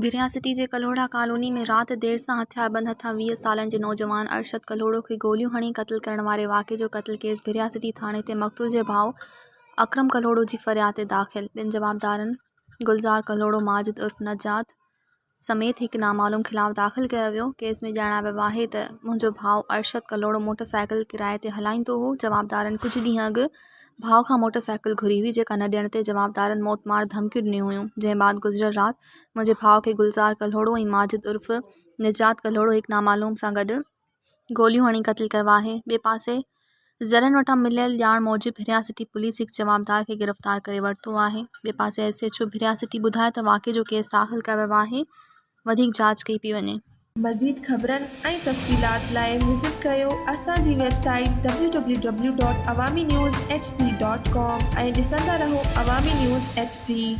भिरिया सिटी जे कल्होड़ा कॉलोनी में रात देर सां हथियारबंद हथां 20 सालनि जे नौजवान अरशद कल्होड़ो खे गोलियूं हणी क़त्ल करण वारे वाक़े जो क़त्ल केस भिरिया सिटी थाणे ते मक़तूल जे भाउ अकरम कल्होड़ो जी फ़रियाद ते दाख़िल। ॿिनि जवाबदारनि गुलज़ार कल्होड़ो माजिद उर्फ़ नजात समेत हिकु नामालूम ख़िलाफ़ दाख़िल कयो वियो। केस में ॼाणायो आहे त मुंहिंजो भाउ अरशद कल्होड़ो मोटरसाइकिल किराए ते हलाईंदो हो। जवाबदारनि कुझु ॾींहं अॻु भाउ खां मोटरसाइकिल घुरी हुई, जेका न ॾियण ते जवाबदारनि मौतमार धमकियूं ॾिनियूं हुयूं। जंहिं बाद गुज़िरियल राति मुंहिंजे भाउ खे गुलज़ार कल्होड़ो ऐं माजिद उर्फ़ निजात कल्होड़ो हिकु नामालूम सां गॾु गोलियूं हणी क़त्ल कयो आहे। ॿिए पासे ज़रनि वटां मिलियल ॼाण मूजिबि भिरिया सिटी पुलिस हिकु जवाबदार खे गिरफ़्तार करे वरितो आहे। ॿिए पासे SHO भिरिया सिटी ॿुधाए त वाक़े जो केस दाख़िल कयो वियो आहे, वधीक जांच कई पई वञे। मज़ीद ख़बरनि ऐं तफ़सीलात लाइ विज़िट कयो असांजी वेबसाइट www.awamiNewsHD.com ऐं ॾिसंदा रहो अवामी न्यूज़ HD।